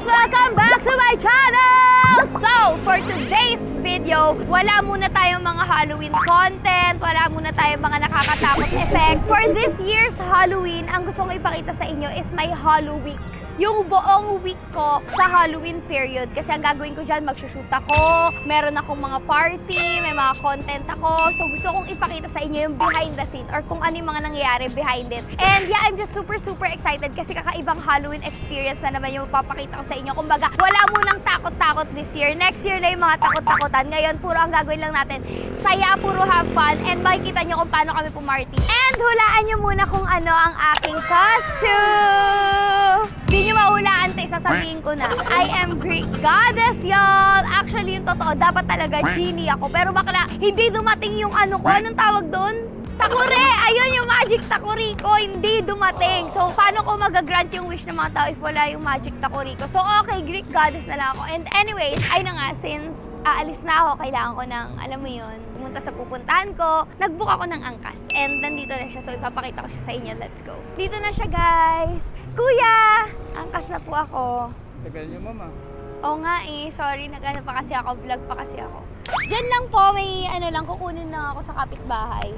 Welcome back to my channel! So, for today's video, wala muna tayong mga Halloween content, wala muna tayong mga nakakatakot effect. For this year's Halloween, ang gusto kong ipakita sa inyo is my Halloween. Yung buong week ko sa Halloween period. Kasi ang gagawin ko dyan, magsushoot ako, meron akong mga party, may mga content ako. So gusto kong ipakita sa inyo yung behind the scene or kung ano yung mga nangyayari behind it. And yeah, I'm just super excited kasi kakaibang Halloween experience na naman yung papakita ko sa inyo. Kumbaga, wala munang takot-takot this year. Next year na yung mga takot-takotan. Ngayon, puro ang gagawin lang natin. Saya, puro have fun. And makikita nyo kung paano kami pumarty. And hulaan nyo muna kung ano ang aking costume. Di nyo mahulaan, sasabihin ko na. I am Greek goddess, y'all. Actually, yung totoo, dapat talaga genie ako. Pero bakla, hindi dumating yung ano ko. Anong tawag doon? Takure! Ayun yung magic takuri ko. Hindi dumating. So, paano ko magagrant yung wish ng mga tao if wala yung magic takuri ko? So, okay, Greek goddess na lang ako. And anyways, ayun na nga, since aalis na ako, kailangan ko ng, alam mo yun, pumunta sa pupuntahan ko, nag-book ako ng angkas. And nandito na siya, so ipapakita ko siya sa inyo. Let's go. Dito na siya, guys. Kuya! Angkas na po ako. Tagal niyo, mama. Oo nga eh. Sorry, nag-ano pa kasi ako, vlog pa kasi ako. Diyan lang po, may ano lang, kukunin lang ako sa kapitbahay.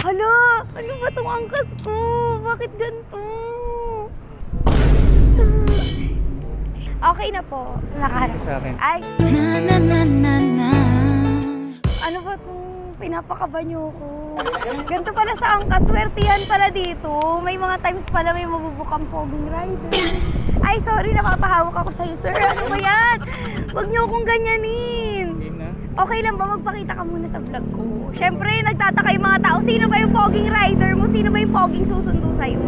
Hala! Ano ba itong angkas ko? Bakit ganito? Okay na po. Nakaharap sa akin. Ay! Ano ba itong pinapakaba niyo ko? Ganito pala sa angkas. Swertihan pala dito. May mga times pala may mabubukang poging rider. Ay, sorry, napapahawak ako sa'yo, sir. Ano ba yan? Huwag niyo akong ganyanin. Okay lang ba? Magpakita ka muna sa vlog ko. Siyempre, nagtataka yung mga tao. Sino ba yung poging rider mo? Sino ba yung poging susundo sa'yo?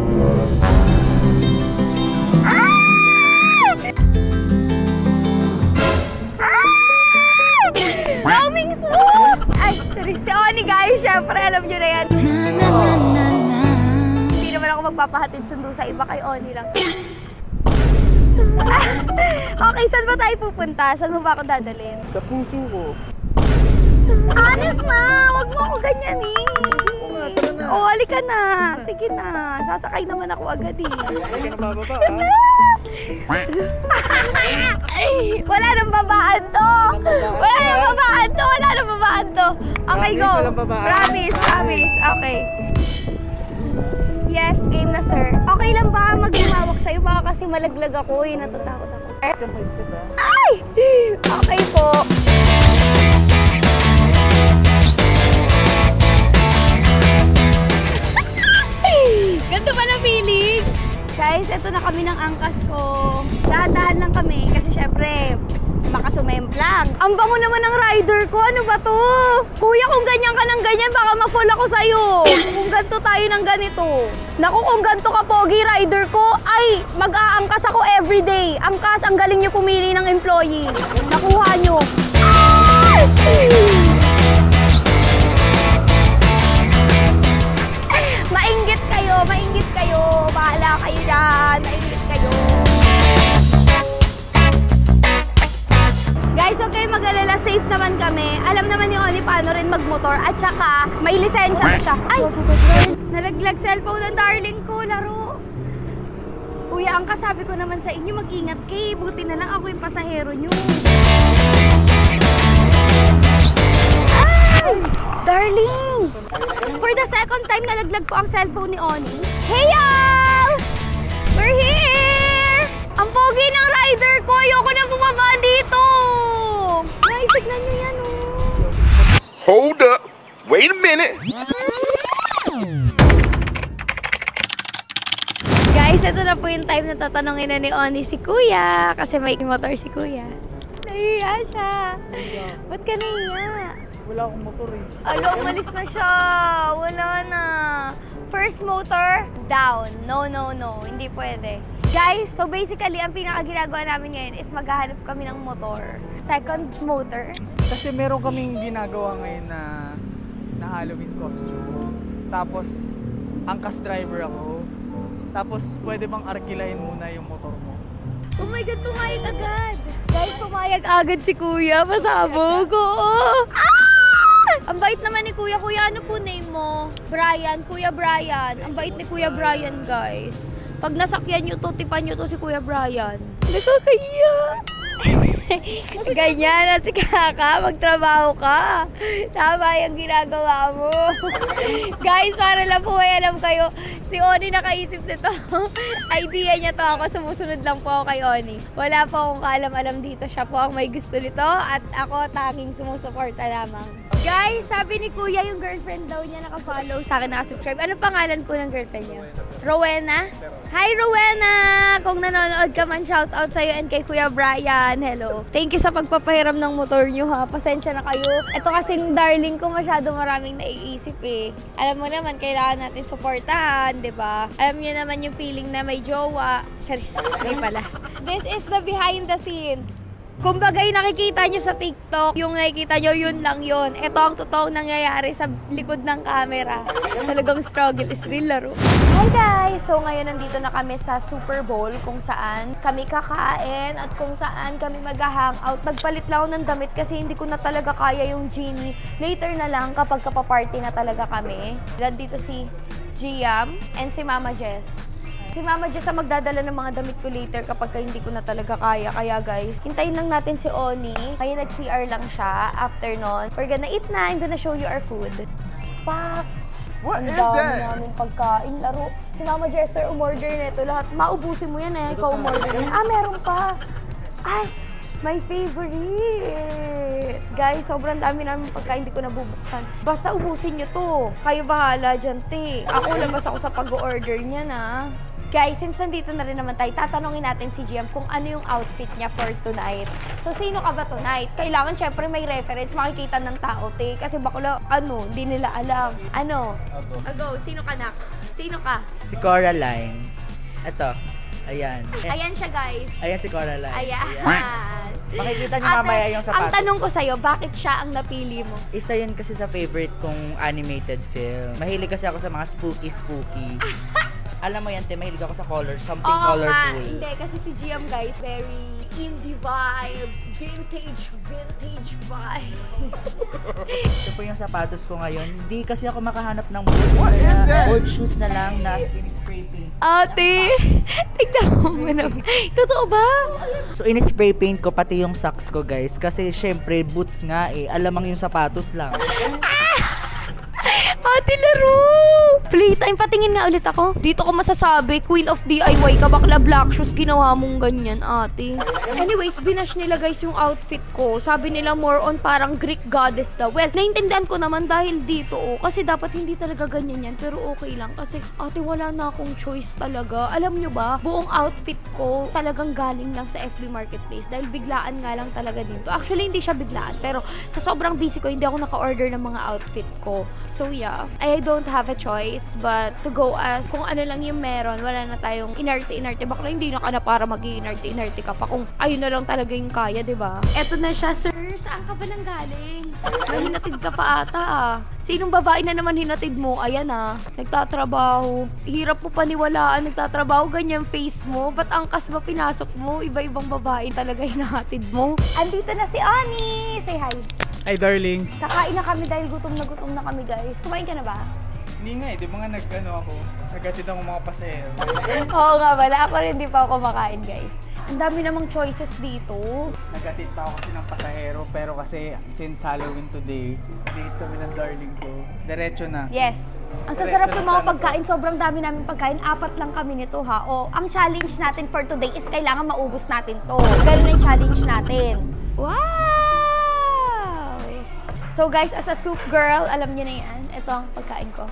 Coming soon! Ay, sorry. Si Oni, guys. Siyempre, alam nyo na yan. Hindi naman ako magpapahatid sundo sa iba. Kay Oni lang. Okay, saan ba tayo pupunta? Saan mo ba ako dadalhin? Sa puso ko. Honest na! Huwag mo ako ganyanin! Oo, halika na! Sige na! Sasakay naman ako agad eh. Hindi ka na bababa, Wala nang babaan to! Wala nang babaan to! Wala nang babaan to! Okay, go! Promise! Promise! Okay. Yes, game na, sir. Okay lang ba mag-umawak sa'yo? Baka kasi malaglag ako eh. Natatakot ako. Ay! Okay po. Ganito pala feeling. Guys, ito na kami ng angkas ko. Dahan-dahan lang kami kasi syempre baka sumemplang. Ang bango naman ng rider ko. Ano ba to? Kuya, kung ganyan ka ng ganyan, baka ma-fall ako sa'yo. Kung ganito tayo ng ganito. Naku, kung ganito ka pogi rider ko, ay, mag-aangkas ako everyday. Angkas, ang galing nyo pumili ng employee. Nakuha nyo. Ay! Mainggit kayo, mainggit kayo. Bahala kayo dyan. Mainggit kayo. Guys, okay, mag-alala, safe naman kami. Alam naman ni Oni paano rin magmotor at saka may lisensya na siya. Ay! Nalaglag cellphone ng darling ko, laro. Kuya, ang kasabi ko naman sa inyo, mag-ingat kayo. Buti na lang ako yung pasahero nyo. Ay! Darling! For the second time, nalaglag ko ang cellphone ni Oni. Hey, y'all! We're here! Ang pogi ng rider ko! Ayoko na bumaba dito! Guys, tignan nyo yan, oh! Hold up! Wait a minute! Guys, ito na po yung time na tatanungin na ni Oni si Kuya. Kasi may motor si Kuya. Nahiya siya. Ba't ka nahiya? Wala akong motor eh. Alo, umalis na siya. Wala na. First motor, down. No, no, no. Hindi pwede. Guys, so basically, ang pinaka-ginagawa namin ngayon is maghahanap kami ng motor. Second motor. Kasi meron kaming ginagawa ngayon na Halloween costume. Tapos, angkas driver ako. Tapos, pwede bang arkilahin muna yung motor mo? Oh my God, pumayag agad. Guys, pumayag agad si Kuya. Pasabog. Oo. Ang bait naman ni Kuya. Kuya, ano po name mo? Brian. Kuya Brian. Ang bait ni Kuya Brian, guys. Pag nasakyan nyo to, tipan nyo to si Kuya Brian. Nakakahiya. Ganyan at si Kaka, magtrabaho ka. Tama yung ginagawa mo. Guys, para lang po ay alam kayo, si Oni nakaisip nito. Idea niya to, ako sumusunod lang po ako kay Oni. Wala po akong kaalam-alam dito, siya po ang may gusto nito at ako tanging sumusuporta lamang. Guys, sabi ni Kuya yung girlfriend daw niya naka-follow sa akin, naka-subscribe. Ano pangalan po ng girlfriend niya? Rowena? Hi Rowena! Kung nanonood ka man, shoutout sa'yo and kay Kuya Brian. Hello. Thank you sa pagpapahiram ng motor niyo ha. Pasensya na kayo. Ito kasing darling ko, masyado maraming naiisip eh. Alam mo naman, kailangan natin suportahan, di ba? Alam niyo naman yung feeling na may jowa. Charis, may pala. This is the behind the scene. Kumbaga yung nakikita nyo sa TikTok, yung nakikita nyo, yun lang yun. Ito ang totoong nangyayari sa likod ng camera. Talagang struggle is real, laro. Hi guys! So ngayon nandito na kami sa Super Bowl kung saan kami kakain at kung saan kami mag-hangout. Nagpalit lang ako ng damit kasi hindi ko na talaga kaya yung Genie. Later na lang kapag kapaparty na talaga kami. Nandito si Giam and si Mama Jess. Si Mama Jess ang magdadala ng mga damit ko later kapag hindi ko na talaga kaya. Kaya guys, hintayin lang natin si Oni. Kaya nag-CR lang siya. After nun, we're gonna eat na. I'm gonna show you our food. Pak! What is Ang dami that? namin pagkain, laro. Si Mama Jester umorder nito lahat. Maubusin mo yan eh. Ikaw umorder yan. Ah, meron pa. Ay! My favorite! Guys, sobrang dami namin pagkain, hindi ko nabubuksan. Basta ubusin nyo to. Kayo bahala dyan, te. Ako labas ako sa pag-order niya na. Guys, since nandito na rin naman tayo, tatanungin natin si GM kung ano yung outfit niya for tonight. So, sino ka ba tonight? Kailangan syempre may reference, makikita ng tao, te. Kasi bakla, hindi nila alam. Ano? Go. Sino ka, nak? Sino ka? Si Coraline. Ito. Ayan. Ayan siya, guys. Ayan si Coraline. Ayan. Makikita niyo Ate, mamaya yung sapatos. ang tanong ko sa'yo, bakit siya ang napili mo? Isa yun kasi sa favorite kong animated film. Mahilig kasi ako sa mga spooky. Alam mo yan, te, mahilig ako sa colors, something Oo colorful. nga, hindi. Kasi si GM, guys, very indie vibes, vintage vibes. Ito po yung sapatos ko ngayon. Hindi kasi ako makahanap ng boots. What is Kaya that? old shoes na lang na in-spray paint. Ate, tignan mo naman. Totoo ba? So in-spray paint ko pati yung socks ko, guys. Kasi syempre, boots nga eh. Alamang yung sapatos lang. Ate, laro! Playtime, patingin nga ulit ako. Dito ko masasabi, Queen of DIY ka, bakla black shoes, ginawa mong ganyan, ate. Anyways, binash nila guys yung outfit ko. Sabi nila more on parang Greek goddess daw. Well, naintindihan ko naman dahil dito, kasi dapat hindi talaga ganyan yan. Pero okay lang, kasi ate, wala na akong choice talaga. Alam nyo ba, buong outfit ko talagang galing lang sa FB Marketplace. Dahil biglaan nga lang talaga dito. Actually, hindi siya biglaan. Pero sa sobrang busy ko, hindi ako naka-order ng mga outfit ko. So yeah, I don't have a choice but to go as kung ano lang yung meron. Wala na tayong inarte-inarte. Bakla hindi na ka na para mag-inarte-inarte ka pa kung ayun na lang talaga yung kaya, diba? Eto na siya, sir. Saan ka ba nang galing? May hinatid ka pa ata ah. Sinong babae na naman hinatid mo? Ayan ah, nagtatrabaho. Hirap mo paniwalaan, nagtatrabaho, ganyan face mo. Ba't angkas ba pinasok mo? Iba-ibang babae talaga hinahatid mo. Andito na si Ani! Say hi. Hi, darlings. Kakain na kami dahil gutom na kami, guys. Kumain ka na ba? Hindi nga eh, di ba nga naghatid ako mga pasahero. Oo nga pala. Ako rin di pa ako kumakain, guys. Ang dami namang choices dito. Naghatid pa ako kasi ng pasahero, pero kasi since Halloween today, date kami ng darling ko. Diretso na. Yes. Ang sasarap ng mga pagkain. Sobrang dami namin pagkain. 4 lang kami nito, ha? O, ang challenge natin for today is kailangan maubos natin to. Ganun yung challenge natin. Wow! So guys, as a soup girl, alam niyo na yan. Ito ang pagkain ko.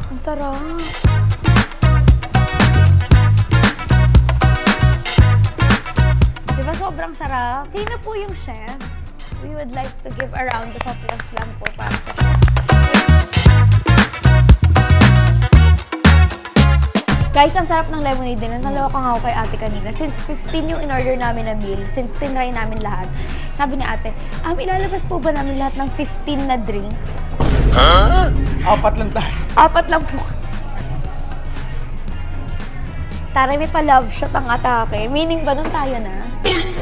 Ang sarap. Diba sobrang sarap? Sino po yung chef? We would like to give a round of applause lang po para sa chef. Guys, ang sarap ng lemonade din. Nalawa ka nga ako kay ate kanina. Since 15 yung in-order namin na meal, since tinry namin lahat, sabi ni ate, ilalabas po ba namin lahat ng 15 na drinks? Huh? 4 lang tayo. 4 lang po. Tara, may pa-love shot ang atake. Meaning ba nun tayo na?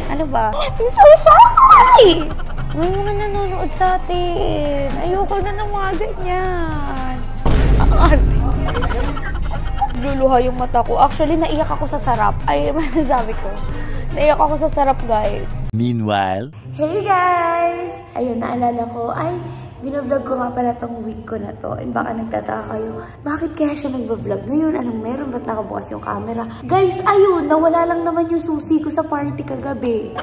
Ano ba? I'm so shy! May mga nanonood sa atin. Ayoko na ng mga ganyan. Ang arte. Luluha yung mata ko. Actually, naiyak ako sa sarap. Ay, masasabi ko. Naiyak ako sa sarap, guys. Meanwhile, Hey guys! Ayun, naalala ko, binavlog ko nga pala tong week ko na to. And baka nagtataka kayo, bakit kaya siya nagbablog ngayon? Anong meron? Ba't nakabukas yung camera? Guys, ayun, nawala lang naman yung susi ko sa party kagabi.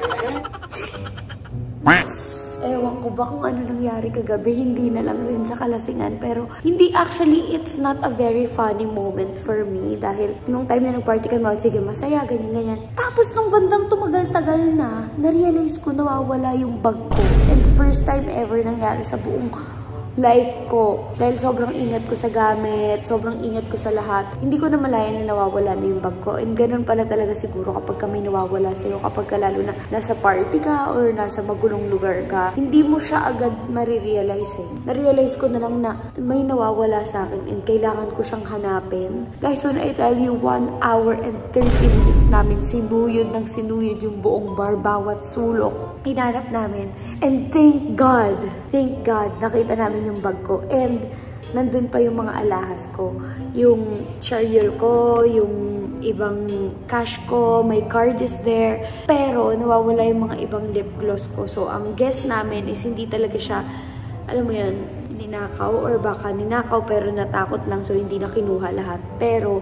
Ewan ko ba kung ano nangyari kagabi, hindi na lang rin sa kalasingan. Pero hindi, actually, it's not a very funny moment for me. Dahil nung time na nag-party kami, sige, masaya, ganyan-ganyan. Tapos nung bandang tumagal-tagal na, na-realize ko nawawala yung bag ko. And first time ever nangyari sa buong life ko. Dahil sobrang ingat ko sa gamit, sobrang ingat ko sa lahat. Hindi ko na malaya na nawawala na yung bag ko. And ganun pala talaga siguro kapag kami nawawala sa'yo, kapag ka lalo na nasa party ka or nasa magulong lugar ka, hindi mo siya agad marirealize eh. Na-realize ko na lang na may nawawala sa akin and kailangan ko siyang hanapin. Guys, when I tell you 1 hour and 30 minutes namin sinuyod ng sinuyod yung buong bar, bawat sulok, hinanap namin. And thank God, nakita namin yung bag ko. And nandun pa yung mga alahas ko. Yung chariot ko, yung ibang cash ko, my card is there. Pero nawawala yung mga ibang lip gloss ko. So ang guess namin is hindi talaga siya, alam mo yun, ninakaw or baka ninakaw pero natakot lang so hindi na kinuha lahat. Pero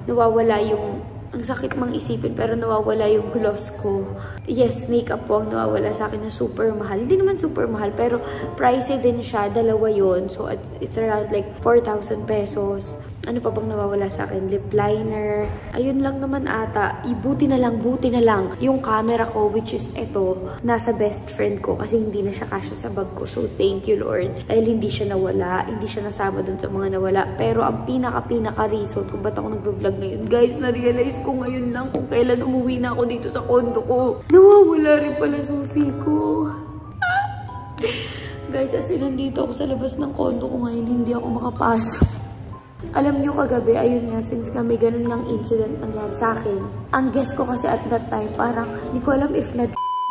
nawawala yung, ang sakit mang isipin, pero nawawala yung gloss ko. Yes, makeup po ang nawawala sa akin na super mahal. Hindi naman super mahal, pero pricey din siya. Dalawa yun. So, it's around like 4,000 pesos. Ano pa bang nawawala sa akin? Lip liner. Ayun lang naman ata. Buti na lang. Yung camera ko, which is ito, nasa best friend ko kasi hindi na siya kasya sa bag ko. So, thank you, Lord. Dahil hindi siya nawala. Hindi siya nasama dun sa mga nawala. Pero ang pinaka reason kung ba't ako nag-vlog ngayon, guys, na-realize ko ngayon lang kung kailan umuwi na ako dito sa condo ko. Nawawala rin pala susi ko. Guys, as in, nandito ako sa labas ng condo ko ngayon, hindi ako makapasok. Alam nyo kagabi, ayun nga, since kami ganun ng incident nangyari sa akin, ang guess ko kasi at that time, parang, hindi ko alam if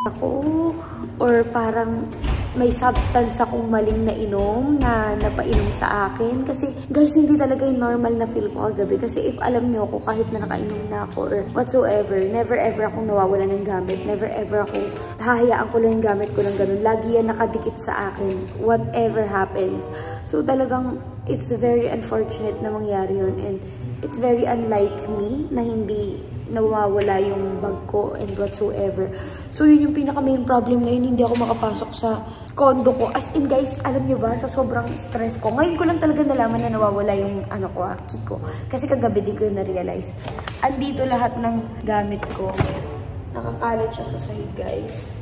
ako, or parang may substance akong maling nainom na napainom sa akin. Kasi, guys, hindi talaga yung normal na feel ko kagabi. Kasi if alam nyo ako, kahit na nakainom na ako or whatsoever, never ever akong nawawala ng gamit. Never ever akong hahayaan ko lang yung gamit ko lang ganun. Lagi yan nakadikit sa akin. Whatever happens. So, talagang, it's very unfortunate na mangyari yun. And it's very unlike me na hindi nawawala yung bag ko and whatsoever. So, yun yung pinaka-main problem ngayon. Hindi ako makapasok sa condo ko. As in, guys, alam nyo ba, sa sobrang stress ko, ngayon ko lang talaga nalaman na nawawala yung key ko. Kasi kagabi di ko yun na-realize. Andito lahat ng gamit ko. Nakakalat siya sa side, guys.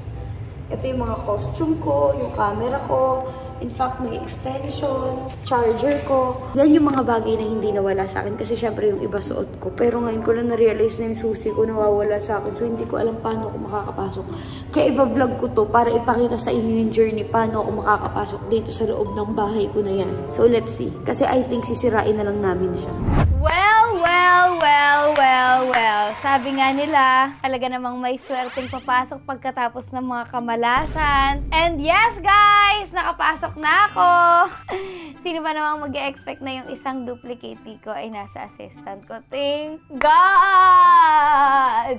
Ito yung mga costume ko, yung camera ko, in fact, may extensions, charger ko. Yan yung mga bagay na hindi nawala sa akin kasi syempre yung iba suot ko. Pero ngayon ko lang na-realize na yung susi ko nawawala sa akin. So, hindi ko alam paano ako makakapasok. Kaya iba-vlog ko to para ipakita sa inyo yung journey paano ako makakapasok dito sa loob ng bahay ko na yan. So, let's see. Kasi I think sisirain na lang namin siya. Well, sabi nga nila, talaga namang may swerteng papasok pagkatapos ng mga kamalasan. And yes, guys, nakapasok na ako. Sino ba namang mag-e-expect na yung isang duplicate ko ay nasa assistant ko? Thank God!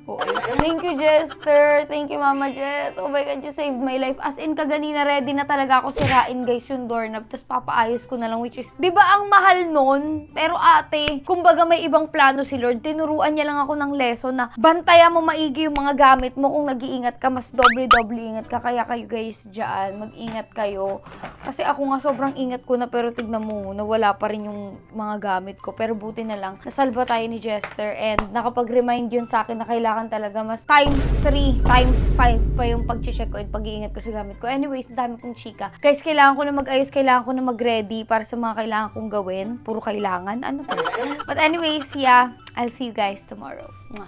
Okay. Thank you, Jester. Thank you, Mama Jess. Oh my God, you saved my life. As in, kaganina ready na talaga ako sirain, guys, yung doorknob. Tapos papaayos ko na lang, which is, di ba ang mahal nun? Pero ate, kumbaga may ibang plano si Lord. Tinuruan niya lang ako ng lesson na bantayan mo maigi yung mga gamit mo. Kung nag-iingat ka, mas doble-doble ingat ka. Kaya kayo, guys, dyan, mag-ingat kayo. Kasi ako nga sobrang ingat ko na, pero tignan mo, nawala pa rin yung mga gamit ko. Pero buti na lang, nasalba tayo ni Jester. And nakapag-remind yun sa akin na kailangan talaga mas times 3, times 5 pa yung pag-check ko at pag-iingat ko sa gamit ko. Anyways, dami kong chika. Guys, kailangan ko na mag-ayos, kailangan ko na mag-ready para sa mga kailangan kong gawin. Puro kailangan. Ano to? But anyways, yeah, I'll see you guys tomorrow. Mwah.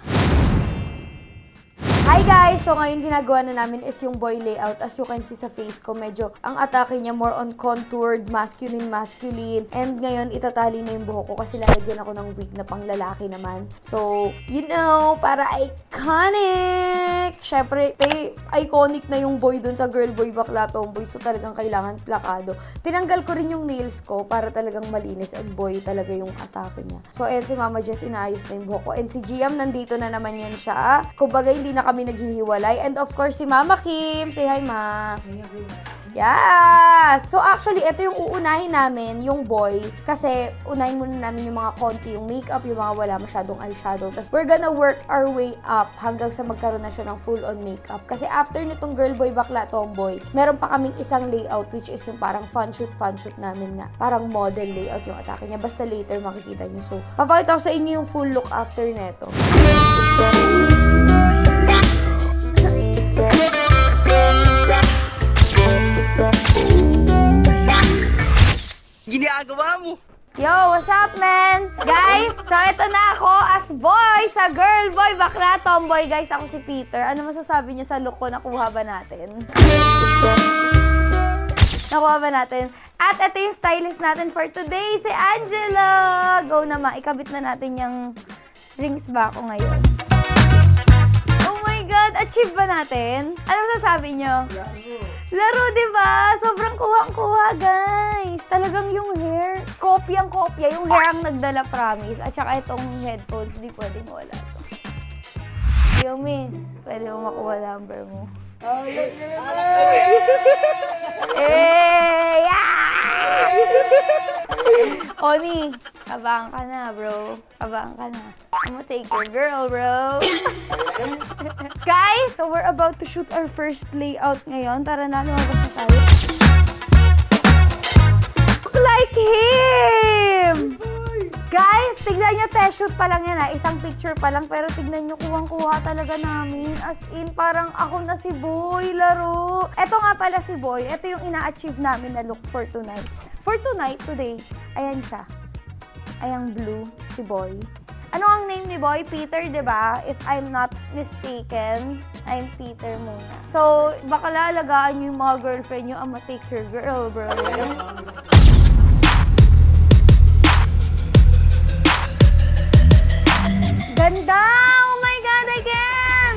Hi guys! So ngayon ginagawa na namin is yung boy layout. As you can see sa face ko, medyo ang atake niya more on contoured, masculine. And ngayon, itatali na yung buhok ko kasi lalagyan ako ng wig na pang lalaki naman. So, you know, para iconic! Syempre, iconic na yung boy dun sa girl boy bakla tomboy. So talagang kailangan plakado. Tinanggal ko rin yung nails ko para talagang malinis and boy talaga yung atake niya. So, ayan si Mama Jess, inaayos na yung buhok ko. And si Giam, nandito na naman yan siya. Kumbaga, hindi na kami naghihiwalay. And of course, si Mama Kim. Say hi, Ma. Hi, everyone. Yes! So actually, ito yung uunahin namin, yung boy. Kasi unahin muna namin yung mga konti, yung makeup, yung mga wala masyadong eyeshadow. Tapos we're gonna work our way up hanggang sa magkaroon na siya ng full-on makeup. Kasi after nitong girl boy, bakla, tomboy, meron pa kaming isang layout which is yung parang fun shoot namin nga. Parang model layout yung atake niya. Basta later makikita niyo. So, papakita ko sa inyo yung full look after neto. Ginagawa mo! Yo, what's up, man? Guys, so ito na ako as boy sa girl boy, bakla, tomboy. Guys, ako si Peter. Ano masasabi niyo sa look ko? Nakuha ba natin? Nakuha ba natin? At ito yung stylist natin for today, si Angela! Go naman, ikabit na natin yung rings ba ako ngayon. Oh my God, achieve ba natin? Ano masasabi niyo? Laro, diba? Sobrang kuha-kuha, guys. Talagang yung hair, kopyang-kopya. Yung hair ang nagdala, promise. At saka itong headphones, di pwedeng wala. Yo, miss, pwede mo makuha number mo. Eh! Oni, kabang ka na, bro. Kabang ka na. I'm gonna take your girl, bro. Guys, so we're about to shoot our first layout ngayon. Tara na, lumabas na tayo. Look like him! Guys, tignan nyo, test shoot pa lang yan ha. Isang picture pa lang, pero tignan nyo, kuwang-kuha talaga namin. As in, parang ako na si Boy, laro. Ito nga pala si Boy. Ito yung ina-achieve namin na look for tonight. For tonight, today, ayan siya. Ayang blue, si Boy. Ano ang name ni Boy? Peter, diba? If I'm not mistaken, I'm Peter muna. So, baka lalagaan nyo yung mga girlfriend nyo, I'ma take your girl, bro. Ganda! Oh my God, again!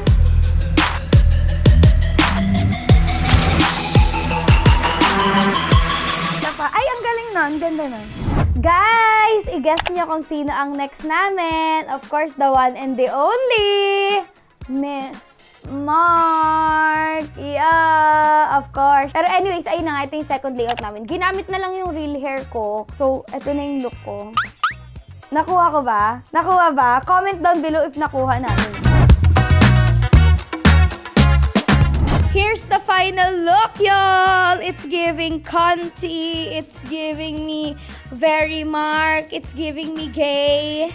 Ay, ang galing nun. Ganda nun. Guys, i-guess niyo kung sino ang next namin. Of course, the one and the only Miss Mark. Yeah, of course. Pero anyways, ayun na nga, ito yung second layout namin. Ginamit na lang yung real hair ko. So, ito na yung look ko. Nakuha ko ba? Nakuha ba? Comment down below if nakuha namin. Here's the final look, y'all! It's giving Conti. It's giving me very Mark. It's giving me gay.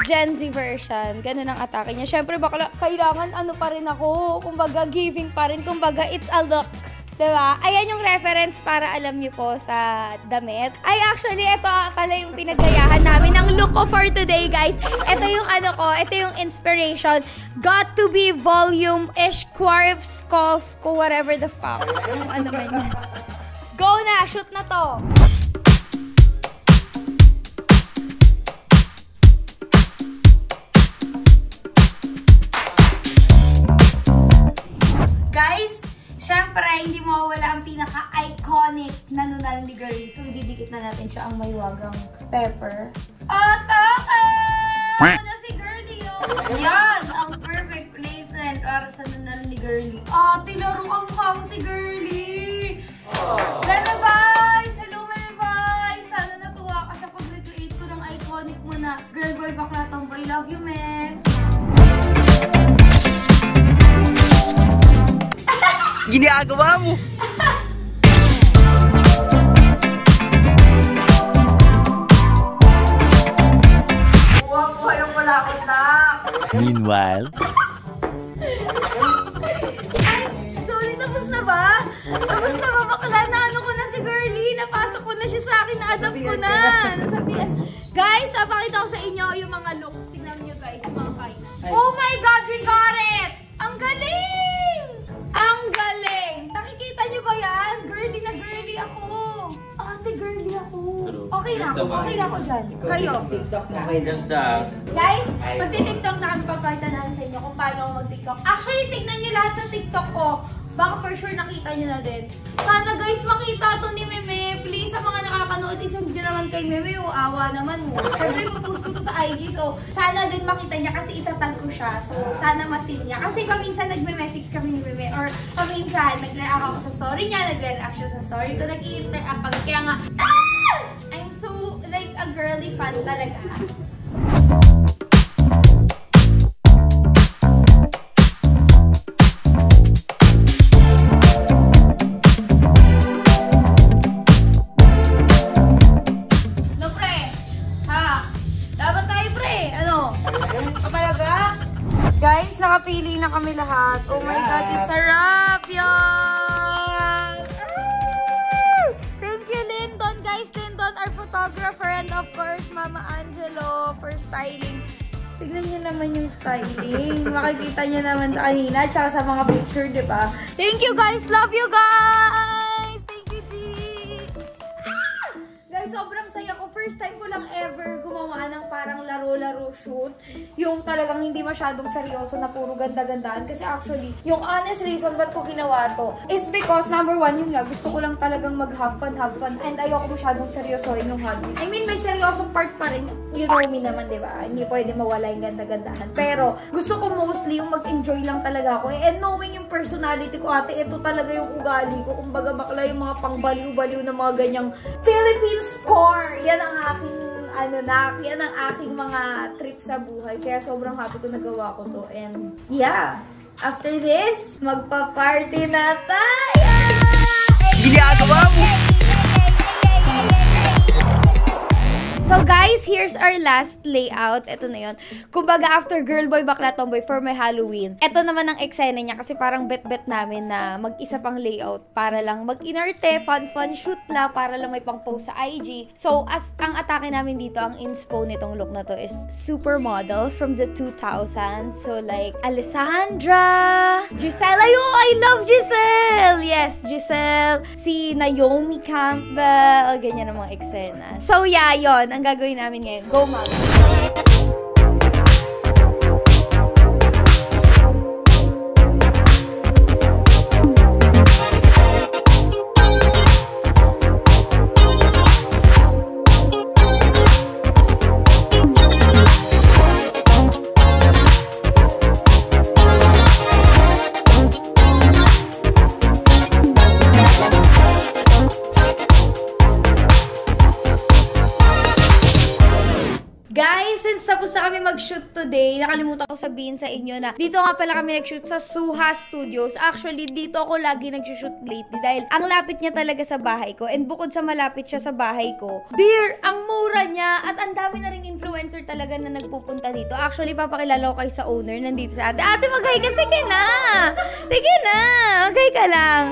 Gen Z version. Ganun ang atake niya. Siyempre, baka kailangan ano pa rin ako. Kumbaga, giving pa rin. Kumbaga, it's a look. Diba? Ayan yung reference para alam niyo po sa damit. Ay, actually, ito pala yung pinagayahan namin ng look ko for today, guys. Ito yung ano ko, ito yung inspiration. Got to be volume-ish, quarf, scoff, ko whatever the fuck. Yung ano man yan. Go na! Shoot na to! Guys, syempre, hindi mawawala ang pinaka-iconic na nunal ni Girlie. So, ididikit na natin siya ang maywagang pepper. Atake! Ako na si Girlie, oh! Yan! Ang perfect placement para sa nunal ni Girlie. Tilaro ang mukha mo si Girlie! Meme Vice! Hello, Meme Vice! Sana natuwa ka sa pag-recreate ko ng iconic mo na girl boy bakla tomboy. Love you, Meme! Ginagawa mo! Buhay yung wala ko na. Meanwhile, Ay, sorry, tapos na ba? Tapos na ba? Bakla na ano ko na si Girlie. Napasok ko na siya sa akin, na-adapt ko na. Nasabihan. Guys, papakita ko sa inyo yung mga looks. Tingnan nyo guys, yung mga kain. Oh my God, we got it! Ang galing! mahilig ako dyan. Kayo. TikTok na kayo. Ganda. Guys, magti-TikTok na kami papakita namin sa inyo kung paano ako mag-TikTok. Actually, tignan nyo lahat sa TikTok ko. Baka for sure nakita nyo na din. Sana guys, makita to ni Meme. Please, sa mga nakakanood, isend nyo naman kay Meme. O, awa naman mo. Siyempre, ipopost ko to sa IG. So, sana din makita niya kasi itatag ko siya. So, sana masin niya. Kasi paminsan nagme-message kami ni Meme. Or paminsan, nagre-react ako sa story niya. Nagre-react siya sa story ko. Nag-i-interact kami. Kaya nga, I'm so like a girly fan talaga. Guys, nakapili na kami lahat. Oh my God, it's sarap yan! Thank you, Lyndon. Guys, Lyndon, our photographer, and of course, Mama Angelo for styling. Tignan niyo naman yung styling. Makikita niyo naman sa kanina, tsaka sa mga picture, di ba? Thank you, guys! Love you, guys! Thank you, G! Guys, sobrang saya ko. First time ko lang ever gumawa ng parang laro-laro shoot. Yung talagang hindi masyadong seryoso na puro ganda-gandaan. Kasi actually, yung honest reason ba't ko ginawa to is because, number one, yun nga, gusto ko lang talagang mag-have fun. And ayoko masyadong seryosohin yung hobby. I mean, may seryosong part pa rin. You know me naman, di ba? Hindi pwede mawala yung ganda-gandahan. Pero, gusto ko mostly yung mag-enjoy lang talaga ako. And knowing yung personality ko, ate, ito talaga yung ugali ko. Kumbaga, bakla yung mga pang-baliw-baliw na mga ganyang Philippine score. Yan ang aking yan ang aking mga trip sa buhay. Kaya sobrang happy ko nagawa ko to. And yeah, after this, magpa-party na tayo! Ginagawa mo! So guys, here's our last layout. Ito na yun. Kumbaga after girl boy, bakla tomboy for my Halloween. Ito naman ang eksena niya kasi parang bet-bet namin na mag-isa pang layout para lang mag-inarte, fun shoot lang, para lang may pang-post sa IG. So as ang atake namin dito, ang inspo nitong look na to is supermodel from the 2000s. So like Alessandra, Giselle. Ayo, I love Giselle! Yes, Giselle. Si Naomi Campbell. Ganyan ang mga eksena. So yeah, yon ang gagawin namin ngayon. Go, Mom! Guys, since tapos na kami mag-shoot today, nakalimutan ko sabihin sa inyo na dito nga pala kami nag-shoot sa Suha Studios. Actually, dito ako lagi nag-shoot lately dahil ang lapit niya talaga sa bahay ko. And bukod sa malapit siya sa bahay ko, dear, ang mura niya at ang dami na ring influencer talaga na nagpupunta dito. Actually, papakilala ko kayo sa owner nandito sa ate. Ate, mag-hi ka. Sige na! Sige na! Mag-hi ka lang.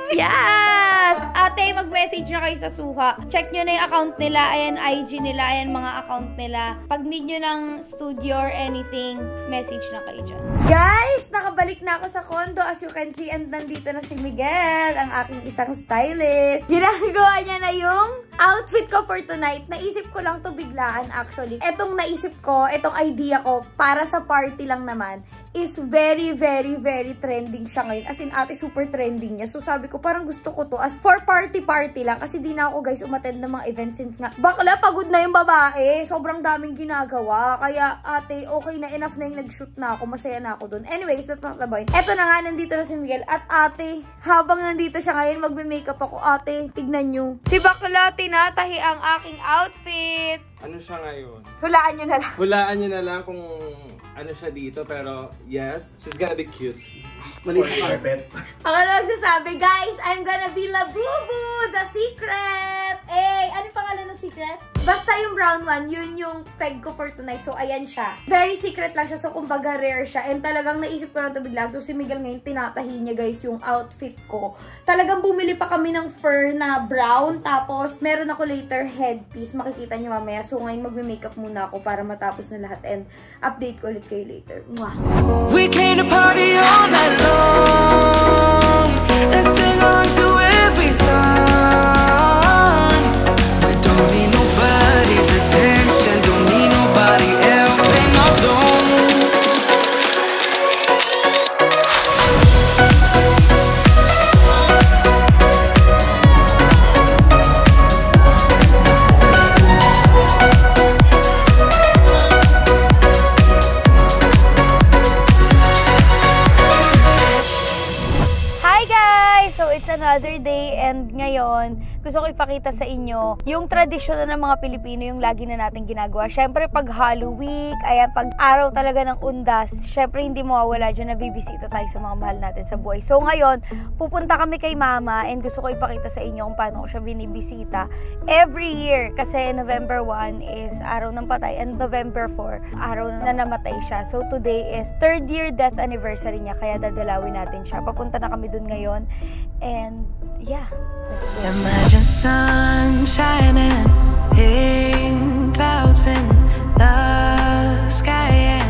Yes! Ate, mag-message na kayo sa Suha. Check nyo na yung account nila. Ayan, IG nila. Ayan, mga account nila. Pag need nyo ng studio or anything, message na kayo dyan. Guys, nakabalik na ako sa condo. As you can see, and nandito na si Miguel, ang aking isang stylist. Ginagawa niya na yung outfit ko for tonight. Naisip ko lang to biglaan actually. Etong naisip ko, etong idea ko, para sa party lang naman, is very, very, very trending siya ngayon. As in, ate, super trending niya. So, sabi ko, parang gusto ko to as for party lang. Kasi di na ako, guys, umattend ng mga events since nga, bakla, pagod na yung babae. Sobrang daming ginagawa. Kaya, ate, okay na, enough na yung nag-shoot na ako. Masaya na ako dun. Anyways, that's not the point. Eto na nga, nandito na si Miguel. At ate, habang nandito siya ngayon, magme-makeup ako. Ate, tignan nyo. Si bakla, tinatahi ang aking outfit. Ano siya ngayon? Hulaan nyo na lang. Hulaan nyo na lang kung ano siya dito, pero yes, she's gonna be cute. Ako lang sasabi, guys, I'm gonna be Labubu, the secret! Ano pangalan ng secret? Basta yung brown one, yun yung peg ko for tonight. So, ayan siya. Very secret lang siya. So, kumbaga rare siya. And talagang naisip ko na ito biglang. So, si Miguel ngayon, tinatahi niya, guys, yung outfit ko. Talagang bumili pa kami ng fur na brown. Tapos, meron ako later headpiece. Makikita niyo mamaya. So, ngayon, magme-makeup muna ako para matapos na lahat. And, update ko ulit kayo later. Mwah! We came to party all night long and sing along to every song. We don't need nobody to Mother Day, and ngayon, gusto ko ipakita sa inyo yung tradisyon ng mga Pilipino, yung lagi na natin ginagawa. Syempre, pag Halloween, ayan, pag araw talaga ng undas, syempre hindi mawawala dyan na bibisita tayo sa mga mahal natin sa buhay. So ngayon, pupunta kami kay Mama, and gusto ko ipakita sa inyo kung paano ko siya binibisita every year. Kasi November 1 is araw ng patay, and November 4, araw na namatay siya. So today is 3rd year death anniversary niya, kaya dadalawin natin siya. Papunta na kami dun ngayon. And yeah, let's go. Imagine sunshine and pink clouds in the sky and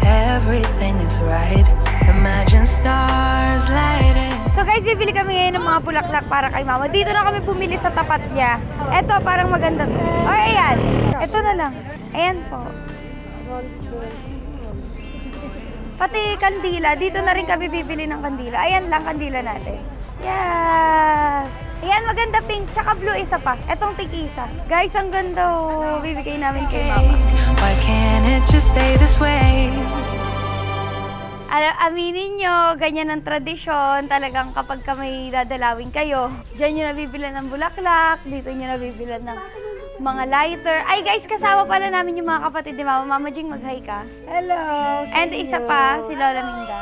everything is right. Imagine stars lighting. So guys, bibili kami ngayon ng mga bulaklak para kay Mama. Dito na kami bumili sa tapat niya. Eto, parang maganda to. Ay, ayan. Eto na lang. Ayan po. Pati kandila. Dito na rin kami bibili ng kandila. Ayan lang, kandila natin. Yes! Ayan, maganda pink. Tsaka blue isa pa. Etong tig-isa. Guys, ang ganda oh. Bibigay namin kay Mama. Why can't it just stay this way? Aminin nyo, ganyan ang tradisyon. Talagang kapag may dadalawin kayo, dyan nyo nabibilan ng bulaklak, dito nyo nabibilan ng mga lighter. Ay guys, kasama pala namin yung mga kapatid ni Mama. Mama Jing, mag-hi ka. Hello! And isa pa, si Lola Minda.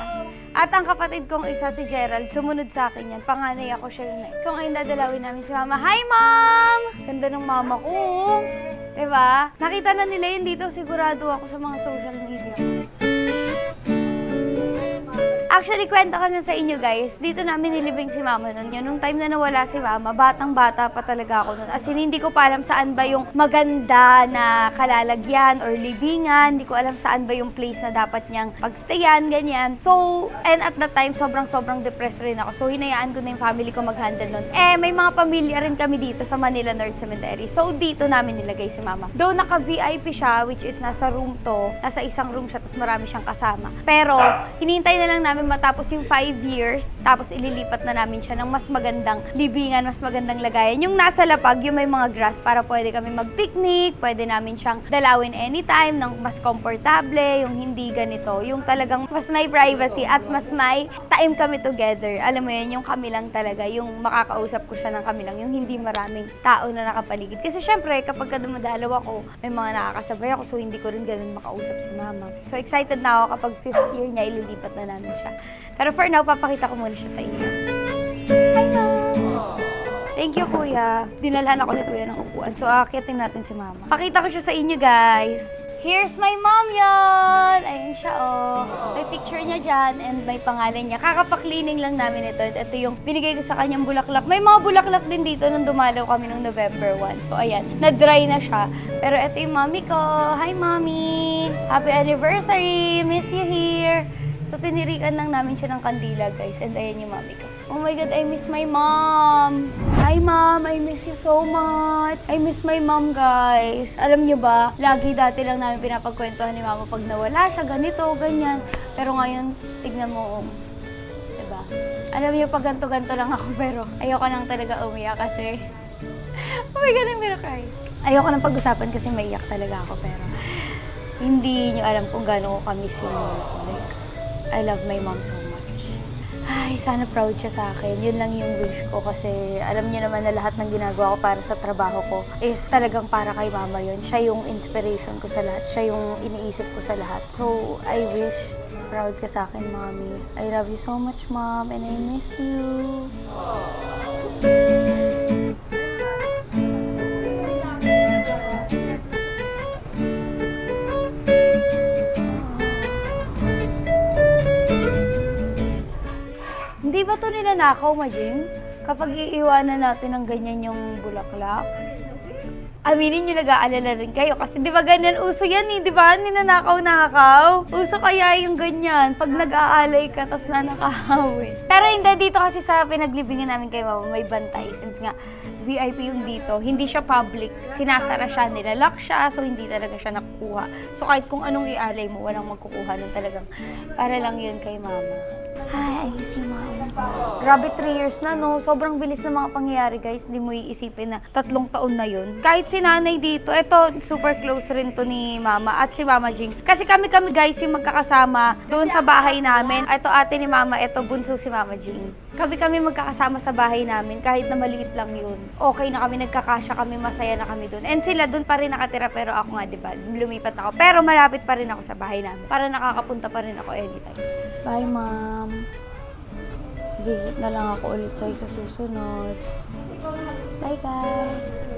At ang kapatid kong isa, si Gerald, sumunod sa akin yan. Panganay ako siya yun eh. So ngayon dadalawin namin si Mama. Hi Mom! Ganda ng mama ko. Diba? Nakita na nila yun dito. Sigurado ako sa mga social media. Actually, kwento ko na sa inyo guys, dito namin nilibing si Mama nun. Nung time na nawala si Mama, batang-bata pa talaga ako nun. As in, hindi ko pa alam saan ba yung maganda na kalalagyan or libingan. Hindi ko alam saan ba yung place na dapat niyang pagstayan, ganyan. So, and at that time, sobrang depressed rin ako. So, hinayaan ko na yung family ko mag-handle nun. May mga pamilya rin kami dito sa Manila North Cemetery. So, dito namin nilagay si Mama. Though naka-VIP siya, which is nasa room to, nasa isang room siya, tapos marami siyang kasama. Pero, hinihintay na lang namin matapos yung 5 years, tapos ililipat na namin siya ng mas magandang libingan, mas magandang lagayan. Yung nasa lapag, yung may mga grass para pwede kami mag-picnic, pwede namin siyang dalawin anytime ng mas komportable, yung hindi ganito, yung talagang mas may privacy at mas may time kami together. Alam mo yun, yung kami lang talaga, yung makakausap ko siya ng kami lang, yung hindi maraming tao na nakapaligid. Kasi syempre, kapag dumadalaw ako, may mga nakakasabay ako, so hindi ko rin ganun makausap si Mama. So excited na ako kapag 5th year niya, ililipat na namin siya. Pero for now, papakita ko muna siya sa inyo. Hi, Mom! Thank you, Kuya. Dinalhan ako ni Kuya ng upuan. So, aakitin natin si Mama. Pakita ko siya sa inyo, guys. Here's my mom yon! Ayun siya, oh. May picture niya dyan and may pangalan niya. Kakapaklining lang namin ito. Ito yung binigay ko sa kanyang bulaklak. May mga bulaklak din dito nung dumalaw kami nung November 1. So, ayan. Na-dry na siya. Pero ito yung mommy ko. Hi, Mommy! Happy anniversary! Miss you here! So, tinirikan lang namin siya ng kandila, guys. And ayan yung mami ko. Oh my God, I miss my mom! Hi, Mom! I miss you so much! I miss my mom, guys. Alam niyo ba, lagi dati lang namin pinapagkwentuhan ni Mama pag nawala siya, ganito, ganyan. Pero ngayon, tignan mo, diba? Alam niyo, pag ganto-ganto lang ako, pero ayoko nang talaga umiyak kasi... Oh my God, I'm gonna cry. Ayoko nang pag-usapan kasi maiyak talaga ako, pero... Hindi niyo alam kung gaano ko kamiss yung mama ko. Like, I love my mom so much. Ay, sana proud siya sa akin. Yun lang yung wish ko kasi alam niyo naman na lahat ng ginagawa ko para sa trabaho ko is talagang para kay Mama yun. Siya yung inspiration ko sa lahat. Siya yung iniisip ko sa lahat. So, I wish proud ka sa akin, Mommy. I love you so much, Mom, and I miss you. Hindi ba ito ninanakaw, Majing? Kapag iiwanan natin ng ganyan yung bulaklak? Aminin nyo, nag-aalala rin kayo. Kasi di ba ganyan, uso yan eh, di ba? Ninanakaw-nakaw. Uso kaya yung ganyan, pag nag-aalay ka, tas nanakawin. Pero hindi, dito kasi sa pinaglibingan namin kay Mama, may bantay. Since nga, VIP yung dito, hindi siya public. Sinasara siya, nilalak siya, so hindi talaga siya nakukuha. So kahit kung anong ialay mo, walang magkukuha nun talagang. Para lang yun kay Mama. Hi, I miss you, Mom. Grabe, 3 years na, no? Sobrang bilis ng mga pangyayari, guys. Hindi mo iisipin na 3 taon na yun. Kahit si nanay dito, eto, super close rin to ni Mama at si Mama Jing. Kasi kami, guys, yung magkakasama doon sa bahay namin. Eto, ate ni Mama, eto, bunso si Mama Jing. Kami magkakasama sa bahay namin, kahit na maliit lang yun. Okay na kami, nagkakasya kami, masaya na kami doon. And sila doon pa rin nakatira, pero ako nga, diba, lumipat ako. Pero malapit pa rin ako sa bahay namin. Para nakakapunta pa rin ako anytime. Bye, Mom. Visit na lang ako ulit sa'yo sa susunod. Bye, guys.